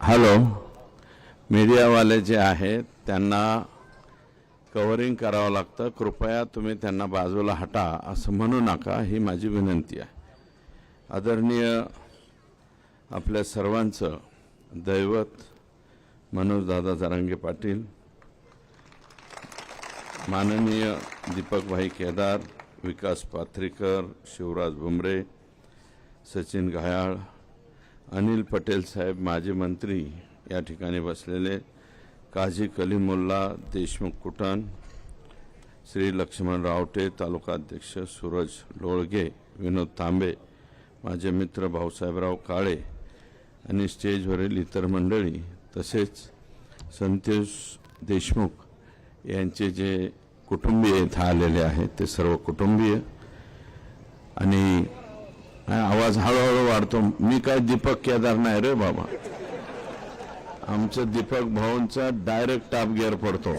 Hello, मीडियावाले जे आहेत त्यांना कव्हरिंग करावं लागतं, कृपया तुम्ही त्यांना बाजूला हटा असं म्हणू नका, ही माझी विनंती आहे. आदरणीय आपल्या सर्वांचं दैवत मनोजदादा जरांगे पाटील, माननीय दीपकभाई केदार, विकास पाथरीकर, शिवराज भुमरे, सचिन घायाळ, अनिल पटेल साहेब, माजी मंत्री या ठिकाणी बसलेले, काजी कलीमुल्ला, देशमुख कुटन, श्री लक्ष्मण रावटे, तालुका अध्यक्ष सूरज लोळगे, विनोद तांबे, माझे मित्र भाऊसाहेबराव काळे आणि स्टेजवरील इतर मंडळी, तसेच संतोष देशमुख यांचे जे कुटुंबीय इथं आलेले आहेत ते सर्व कुटुंबीय. आणि आवाज हळूहळू वाढतो. मी काय दीपक केदार नाही रे बाबा, आमचं दीपक भाऊंचा डायरेक्ट टॉप गिअर पडतो,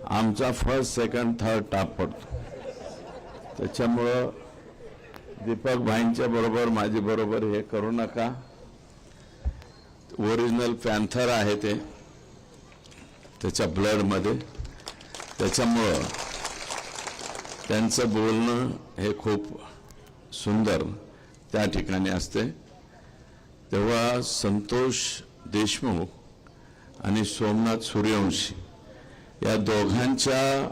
आमचा फर्स्ट सेकंड थर्ड टॉप पडतो. त्याच्यामुळं दीपक भाईंच्या बरोबर माझी बरोबर हे करू नका. ओरिजिनल पॅन्थर आहे ते त्याच्या ब्लडमध्ये, त्याच्यामुळं त्यांचं बोलणं हे खूप सुंदर त्या ठिकाणी असते. तेव्हा संतोष देशमुख आणि सोमनाथ सूर्यवंशी या दोघांच्या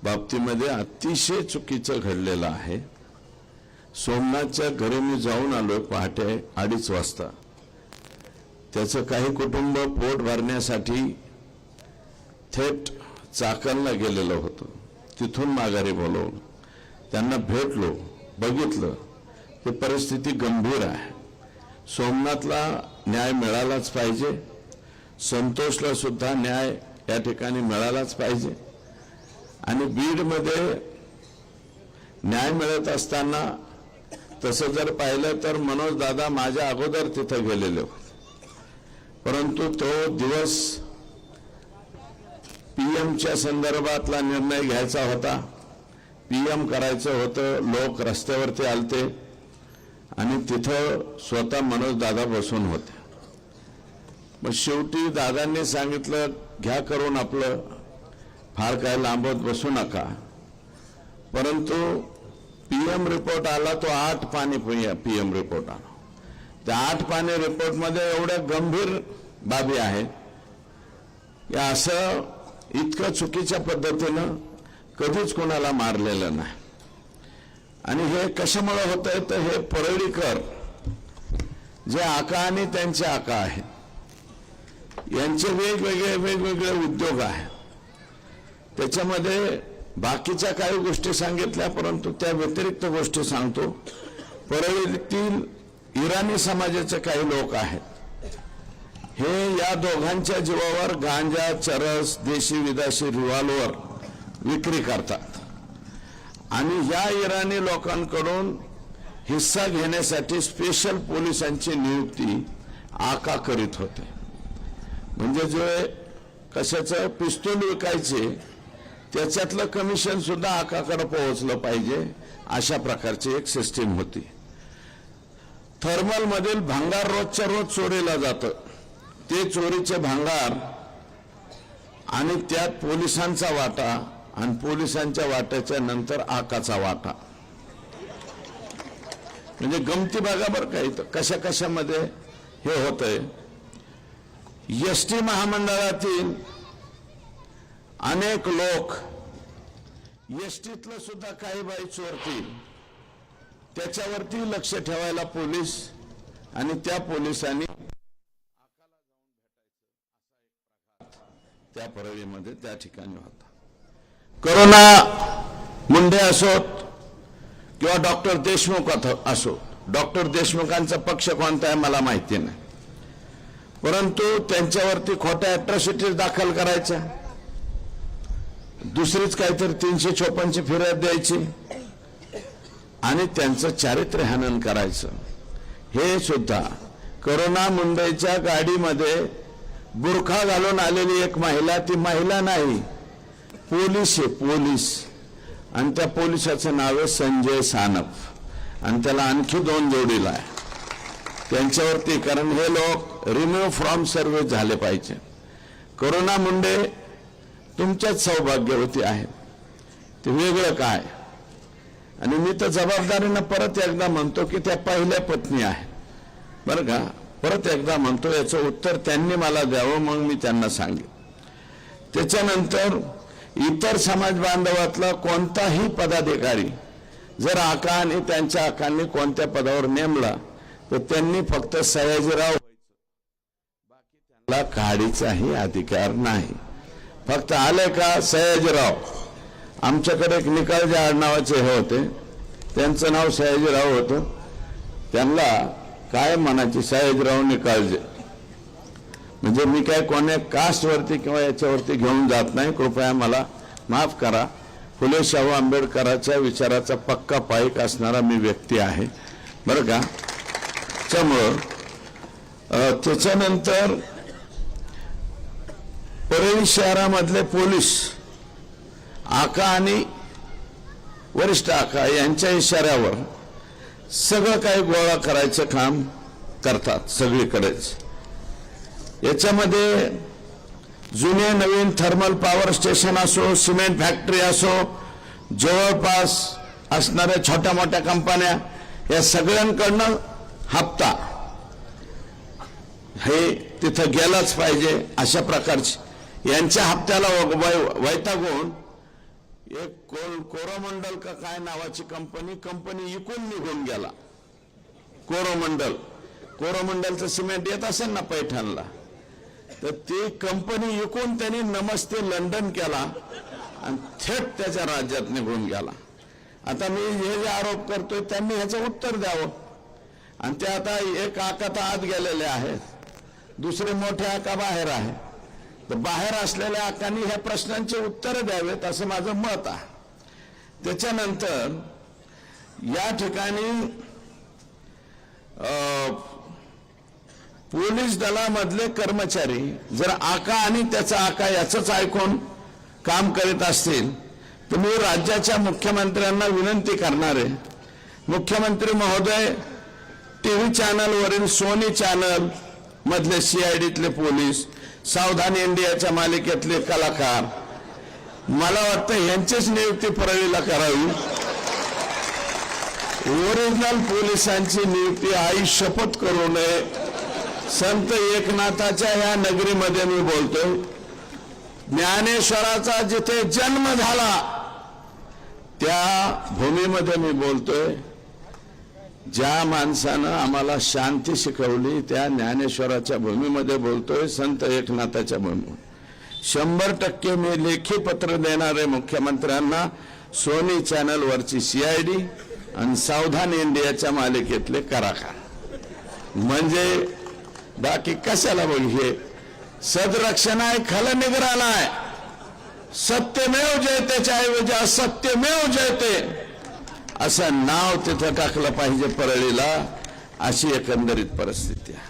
बाबतीमध्ये अतिशय चुकीचं घडलेलं आहे. सोमनाथच्या घरी मी जाऊन आलो पहाटे 2:30 वाजता. त्याचं काही कुटुंब पोट भरण्यासाठी थेट चाकणला गेलेलं होतं, तिथून माघारी बोलवलं, त्यांना भेटलो, बघितलं, ते परिस्थिती गंभीर आहे. सोमनाथला न्याय मिळालाच पाहिजे, संतोषला सुद्धा न्याय या ठिकाणी मिळालाच पाहिजे. आणि बीडमध्ये न्याय मिळत असताना तसं जर पाहिलं तर मनोज दादा माझ्या अगोदर तिथं गेलेले होते, परंतु तो दिवस पीएमच्या संदर्भातला निर्णय घ्यायचा होता, पीएम करायचं होतं. लोक रस्त्यावरती आलते आणि तिथं स्वतः मनोज दादा बसून होते. मग शेवटी दादांनी सांगितलं घ्या करून आपलं, फार काय लांबत बसू नका. परंतु पीएम रिपोर्ट आला, तो 8 पानी पीएम रिपोर्ट आला. त्या 8 पानी रिपोर्टमध्ये एवढ्या गंभीर बाबी आहेत की असं इतकं चुकीच्या पद्धतीनं कधीच कोणाला मारलेलं नाही. आणि हे कशामुळे होतंय तर हे परळीकर जे आका आणि त्यांचे आका आहेत, यांचे वेगवेगळे उद्योग आहेत. त्याच्यामध्ये बाकीच्या काही गोष्टी सांगितल्या, परंतु त्या व्यतिरिक्त गोष्टी सांगतो. परळीतील इराणी समाजाचे काही लोक आहेत, हे या दोघांच्या जीवावर गांजा, चरस, देशी विदेशी रिव्हॉल्वर विक्री करतात. आणि या इराणी लोकांकडून हिस्सा घेण्यासाठी स्पेशल पोलिसांची नियुक्ती आका करीत होते. म्हणजे जे कशाचं पिस्तूल विकायचे त्याच्यातलं कमिशन सुद्धा आकाकडे पोहोचलं पाहिजे, अशा प्रकारची एक सिस्टीम होती. थर्मल मधील भांगार रोजच्या रोज चोरीला जातं, ते चोरीचे भांगार आणि त्यात पोलिसांचा वाटा आणि पोलिसांच्या वाट्याच्या नंतर आकाचा वाटा. म्हणजे गमती बघा बरं का इथं कशा कशामध्ये हे होतंय. एसटी महामंडळातील अनेक लोक एसटीतलं सुद्धा काही बाई चोरतील, त्याच्यावरती लक्ष ठेवायला पोलीस आणि त्या पोलिसांनी आकाला जाऊन भेटायचं असा एक प्रकार त्या परळीमध्ये त्या ठिकाणी होता. करोना मुंडे असोत किंवा डॉक्टर देशमुख असो, डॉक्टर देशमुखांचा पक्ष कोणता आहे मला माहिती नाही, परंतु त्यांच्यावरती खोट्या अॅट्रॉसिटीज दाखल करायच्या, दुसरीच काहीतरी 356ची फिर्याद द्यायची आणि त्यांचं चारित्र्यहनन करायचं. हे सुद्धा करोना मुंडेच्या गाडीमध्ये बुरखा घालून आलेली एक महिला, ती महिला नाही, पोलीस आहे, पोलीस. आणि त्या पोलिसाचं नाव आहे संजय सानप आणि त्याला आणखी 2 जोडीला आहे. त्यांच्यावरती, कारण हे लोक रिमूव्ह फ्रॉम सर्व्हिस झाले पाहिजे. करुणा मुंडे तुमच्याच सौभाग्यवती आहेत, ते वेगळं काय. आणि मी तर जबाबदारीनं परत एकदा म्हणतो की त्या पहिल्या पत्नी आहेत बरं का. परत एकदा म्हणतो, याचं उत्तर त्यांनी मला द्यावं, मग मी त्यांना सांगेन. त्याच्यानंतर इतर समाज बांधवातला कोणताही पदाधिकारी जर आका आणि त्यांच्या आकांनी कोणत्या पदावर नेमला तर त्यांनी फक्त सयाजीराव व्हायचं, बाकी त्यांना काढीचाही अधिकार नाही. फक्त आले का सयाजीराव. आमच्याकडे एक निकालजे आडनावाचे हे होते, त्यांचं नाव सयाजीराव होतं. त्यांना काय म्हणायचे, सयाजीराव निकालजे. म्हणजे मी काय कोण्या कास्टवरती किंवा याच्यावरती घेऊन जात नाही, कृपया मला माफ करा. फुले शाहू आंबेडकरांच्या विचाराचा पक्का पाईक असणारा मी व्यक्ती आहे बरं का. त्यामुळं त्याच्यानंतर परळी शहरामधले पोलीस आका आणि वरिष्ठ आका यांच्या इशाऱ्यावर सगळं काही गोळा करायचं काम करतात सगळीकडेच. याच्यामध्ये जुने नवीन थर्मल पॉवर स्टेशन असो, सिमेंट फॅक्टरी असो, जवळपास असणाऱ्या छोट्या मोठ्या कंपन्या, या सगळ्यांकडनं हप्ता हे तिथं गेलाच पाहिजे अशा प्रकारची यांच्या हप्त्याला वैतागून एक कोरोमंडल का काय नावाची कंपनी इकून निघून गेला. कोरोमंडलचं सिमेंट येत असेल ना पैठणला, तर ती कंपनी इकून त्यांनी नमस्ते लंडन केला आणि थेट त्याच्या राज्यात निघून गेला. आता मी हे जे आरोप करतोय त्यांनी ह्याचं उत्तर द्यावं. आणि ते आता एक आका तर आत गेलेले आहेत, दुसरे मोठे आका बाहेर आहे. तर बाहेर असलेल्या आकांनी ह्या प्रश्नांची उत्तर द्यावेत असं माझं मत आहे. त्याच्यानंतर या ठिकाणी पोलीस दलामधले कर्मचारी जर आका आणि त्याचा आका याचंच ऐकून काम करीत असतील तर मी राज्याच्या मुख्यमंत्र्यांना विनंती करणार आहे, मुख्यमंत्री महोदय, टीव्ही चॅनलवरील सोनी चॅनल मधले सीआयडीतले पोलीस, सावधान इंडियाच्या मालिकेतले कलाकार, मला वाटतं यांचीच नियुक्ती परळीला करावी. ओरिजिनल पोलिसांची नियुक्ती आई शपथ करू नये. संत एकनाथाच्या ह्या नगरीमध्ये मी बोलतोय, ज्ञानेश्वराचा जिथे जन्म झाला त्या भूमीमध्ये मी बोलतोय. ज्या माणसानं आम्हाला शांती शिकवली त्या ज्ञानेश्वराच्या भूमीमध्ये बोलतोय, संत एकनाथाच्या भूमीमध्ये. 100% मी लेखी पत्र देणारे मुख्यमंत्र्यांना सोनी चॅनलवरची सीआयडी आणि सावधान इंडियाच्या मालिकेतले कलाकार. म्हणजे बाकी कशाला बघिये, सदरक्षण आहे, खल निग्रह आहे. सत्यमेव जयतेच्या ऐवजी असत्यमेव जयते असं नाव तिथं टाकलं पाहिजे परळीला. अशी एकंदरीत परिस्थिती आहे.